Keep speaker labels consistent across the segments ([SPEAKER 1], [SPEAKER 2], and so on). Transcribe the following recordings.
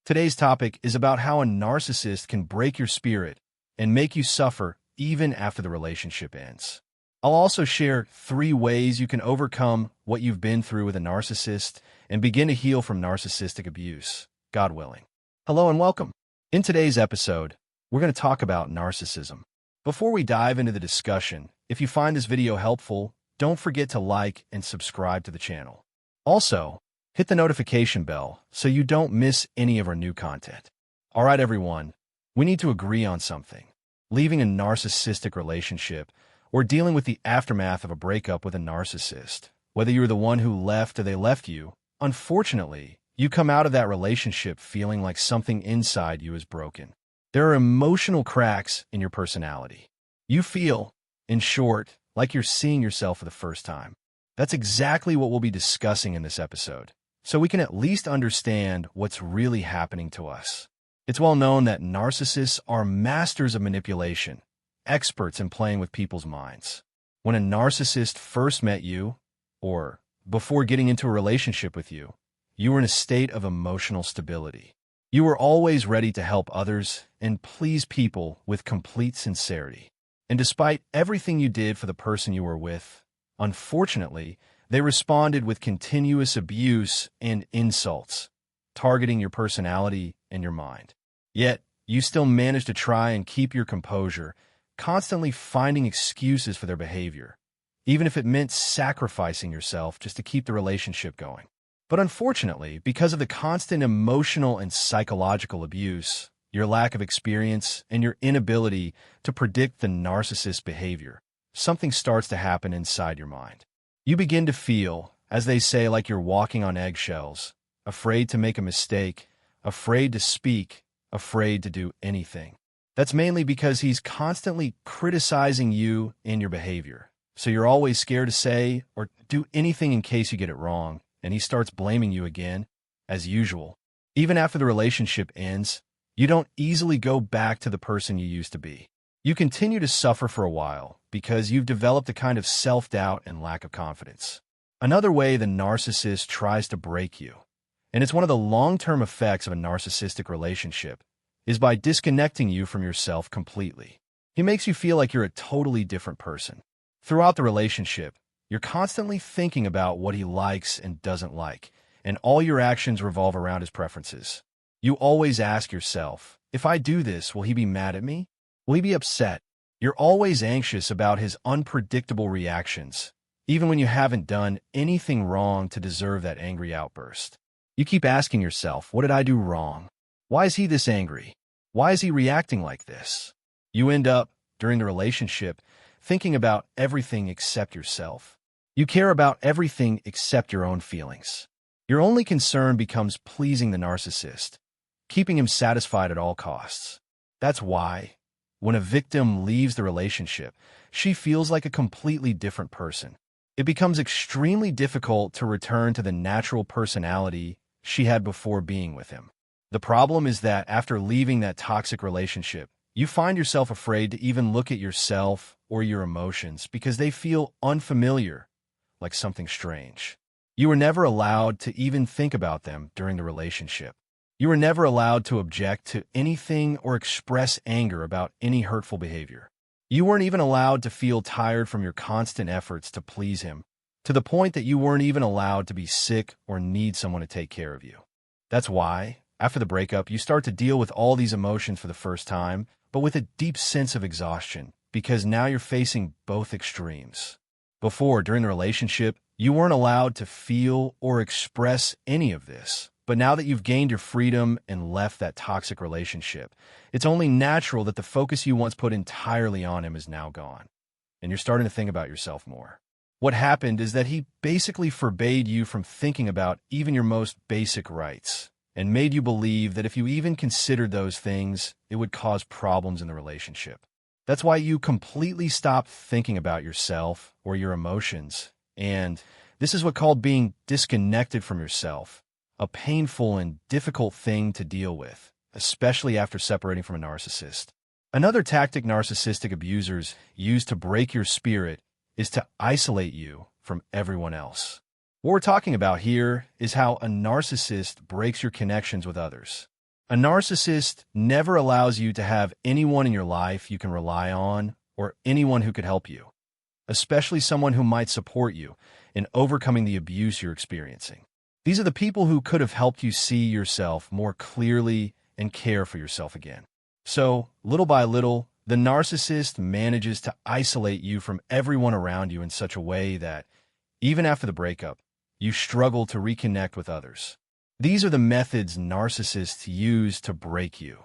[SPEAKER 1] Today's topic is about how a narcissist can break your spirit and make you suffer even after the relationship ends. I'll also share 3 ways you can overcome what you've been through with a narcissist and begin to heal from narcissistic abuse, God willing. Hello and welcome. In today's episode, we're going to talk about narcissism. Before we dive into the discussion, if you find this video helpful, don't forget to like and subscribe to the channel. Also, hit the notification bell so you don't miss any of our new content. All right, everyone, we need to agree on something. Leaving a narcissistic relationship or dealing with the aftermath of a breakup with a narcissist, whether you're the one who left or they left you, unfortunately, you come out of that relationship feeling like something inside you is broken. There are emotional cracks in your personality. You feel, in short, like you're seeing yourself for the first time. That's exactly what we'll be discussing in this episode, so we can at least understand what's really happening to us. It's well known that narcissists are masters of manipulation, experts in playing with people's minds. When a narcissist first met you, or before getting into a relationship with you, you were in a state of emotional stability. You were always ready to help others and please people with complete sincerity. And despite everything you did for the person you were with, unfortunately, they responded with continuous abuse and insults, targeting your personality and your mind. Yet, you still managed to try and keep your composure, constantly finding excuses for their behavior, even if it meant sacrificing yourself just to keep the relationship going. But unfortunately, because of the constant emotional and psychological abuse, your lack of experience, and your inability to predict the narcissist's behavior, something starts to happen inside your mind. You begin to feel, as they say, like you're walking on eggshells, afraid to make a mistake, afraid to speak, afraid to do anything. That's mainly because he's constantly criticizing you and your behavior. So you're always scared to say or do anything in case you get it wrong, and he starts blaming you again, as usual. Even after the relationship ends, you don't easily go back to the person you used to be. You continue to suffer for a while because you've developed a kind of self-doubt and lack of confidence. Another way the narcissist tries to break you, and it's one of the long-term effects of a narcissistic relationship, is by disconnecting you from yourself completely. He makes you feel like you're a totally different person. Throughout the relationship, you're constantly thinking about what he likes and doesn't like, and all your actions revolve around his preferences. You always ask yourself, if I do this, will he be mad at me? Will he be upset? You're always anxious about his unpredictable reactions, even when you haven't done anything wrong to deserve that angry outburst. You keep asking yourself, what did I do wrong? Why is he this angry? Why is he reacting like this? You end up, during the relationship, thinking about everything except yourself. You care about everything except your own feelings. Your only concern becomes pleasing the narcissist, keeping him satisfied at all costs. That's why, when a victim leaves the relationship, she feels like a completely different person. It becomes extremely difficult to return to the natural personality she had before being with him. The problem is that after leaving that toxic relationship, you find yourself afraid to even look at yourself or your emotions because they feel unfamiliar, like something strange. You were never allowed to even think about them during the relationship. You were never allowed to object to anything or express anger about any hurtful behavior. You weren't even allowed to feel tired from your constant efforts to please him, to the point that you weren't even allowed to be sick or need someone to take care of you. That's why, after the breakup, you start to deal with all these emotions for the first time, but with a deep sense of exhaustion, because now you're facing both extremes. Before, during the relationship, you weren't allowed to feel or express any of this. But now that you've gained your freedom and left that toxic relationship, it's only natural that the focus you once put entirely on him is now gone, and you're starting to think about yourself more. What happened is that he basically forbade you from thinking about even your most basic rights, and made you believe that if you even considered those things, it would cause problems in the relationship. That's why you completely stopped thinking about yourself or your emotions, and this is what's called being disconnected from yourself. A painful and difficult thing to deal with, especially after separating from a narcissist. Another tactic narcissistic abusers use to break your spirit is to isolate you from everyone else. What we're talking about here is how a narcissist breaks your connections with others. A narcissist never allows you to have anyone in your life you can rely on or anyone who could help you, especially someone who might support you in overcoming the abuse you're experiencing. These are the people who could have helped you see yourself more clearly and care for yourself again. So, little by little, the narcissist manages to isolate you from everyone around you in such a way that, even after the breakup, you struggle to reconnect with others. These are the methods narcissists use to break you,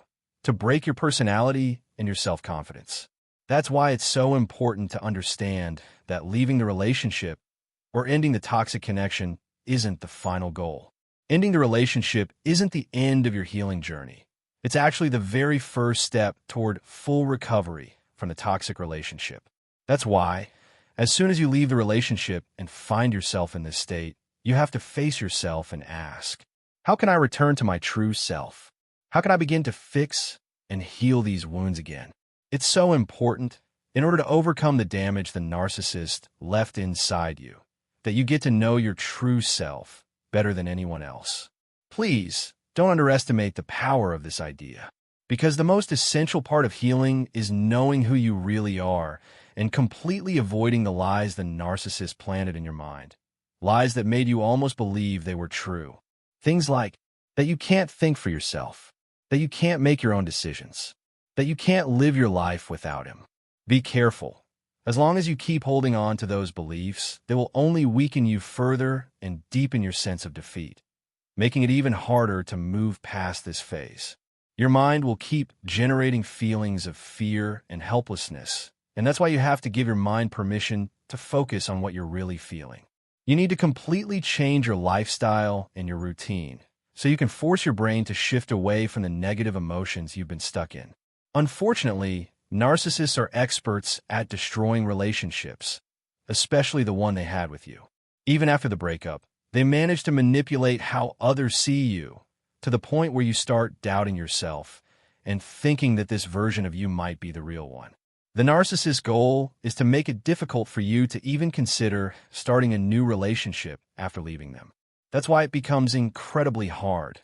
[SPEAKER 1] to break your personality and your self-confidence. That's why it's so important to understand that leaving the relationship or ending the toxic connection isn't the final goal. Ending the relationship isn't the end of your healing journey. It's actually the very first step toward full recovery from the toxic relationship. That's why, as soon as you leave the relationship and find yourself in this state, you have to face yourself and ask, how can I return to my true self? How can I begin to fix and heal these wounds again? It's so important, in order to overcome the damage the narcissist left inside you, that you get to know your true self better than anyone else. Please, don't underestimate the power of this idea, because the most essential part of healing is knowing who you really are and completely avoiding the lies the narcissist planted in your mind, lies that made you almost believe they were true. Things like that you can't think for yourself, that you can't make your own decisions, that you can't live your life without him. Be careful. As long as you keep holding on to those beliefs, they will only weaken you further and deepen your sense of defeat, making it even harder to move past this phase. Your mind will keep generating feelings of fear and helplessness, and that's why you have to give your mind permission to focus on what you're really feeling. You need to completely change your lifestyle and your routine, so you can force your brain to shift away from the negative emotions you've been stuck in. Unfortunately, narcissists are experts at destroying relationships, especially the one they had with you. Even after the breakup, they manage to manipulate how others see you, to the point where you start doubting yourself and thinking that this version of you might be the real one. The narcissist's goal is to make it difficult for you to even consider starting a new relationship after leaving them. That's why it becomes incredibly hard,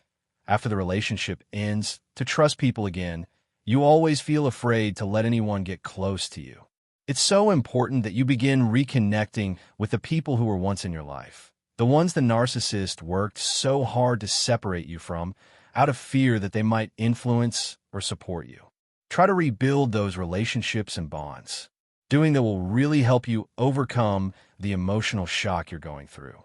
[SPEAKER 1] after the relationship ends, to trust people again. You always feel afraid to let anyone get close to you. It's so important that you begin reconnecting with the people who were once in your life, the ones the narcissist worked so hard to separate you from, out of fear that they might influence or support you. Try to rebuild those relationships and bonds. Doing that will really help you overcome the emotional shock you're going through.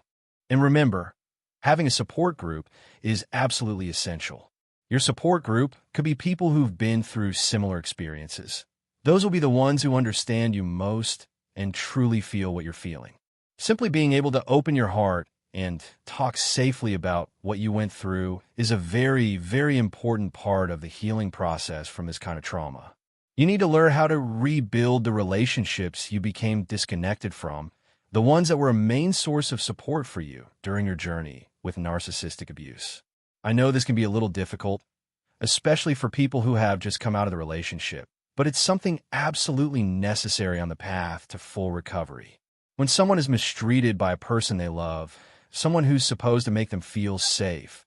[SPEAKER 1] And remember, having a support group is absolutely essential. Your support group could be people who've been through similar experiences. Those will be the ones who understand you most and truly feel what you're feeling. Simply being able to open your heart and talk safely about what you went through is a very, very important part of the healing process from this kind of trauma. You need to learn how to rebuild the relationships you became disconnected from, the ones that were a main source of support for you during your journey with narcissistic abuse. I know this can be a little difficult, especially for people who have just come out of the relationship, but it's something absolutely necessary on the path to full recovery. When someone is mistreated by a person they love, someone who's supposed to make them feel safe,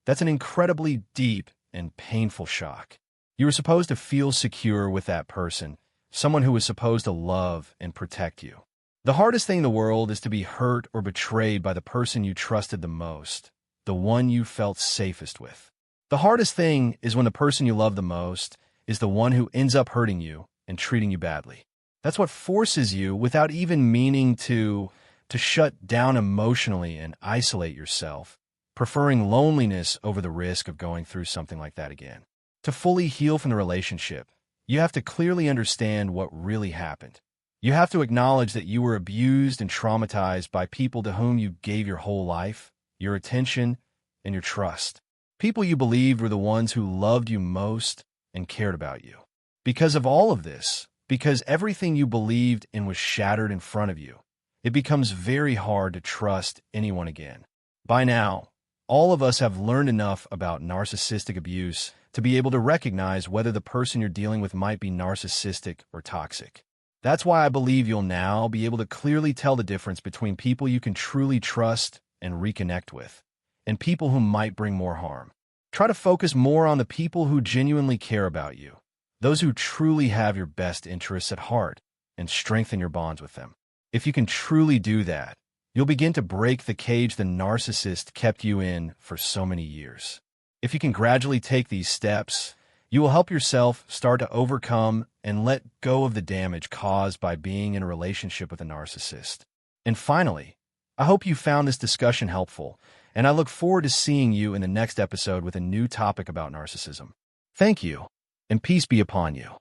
[SPEAKER 1] that's an incredibly deep and painful shock. You were supposed to feel secure with that person, someone who was supposed to love and protect you. The hardest thing in the world is to be hurt or betrayed by the person you trusted the most, the one you felt safest with. The hardest thing is when the person you love the most is the one who ends up hurting you and treating you badly. That's what forces you, without even meaning to shut down emotionally and isolate yourself, preferring loneliness over the risk of going through something like that again. To fully heal from the relationship, you have to clearly understand what really happened. You have to acknowledge that you were abused and traumatized by people to whom you gave your whole life, your attention, and your trust. People you believed were the ones who loved you most and cared about you. Because of all of this, because everything you believed in was shattered in front of you, it becomes very hard to trust anyone again. By now, all of us have learned enough about narcissistic abuse to be able to recognize whether the person you're dealing with might be narcissistic or toxic. That's why I believe you'll now be able to clearly tell the difference between people you can truly trust and reconnect with, and people who might bring more harm. Try to focus more on the people who genuinely care about you, those who truly have your best interests at heart, and strengthen your bonds with them. If you can truly do that, you'll begin to break the cage the narcissist kept you in for so many years. If you can gradually take these steps, you will help yourself start to overcome and let go of the damage caused by being in a relationship with a narcissist. And finally, I hope you found this discussion helpful, and I look forward to seeing you in the next episode with a new topic about narcissism. Thank you, and peace be upon you.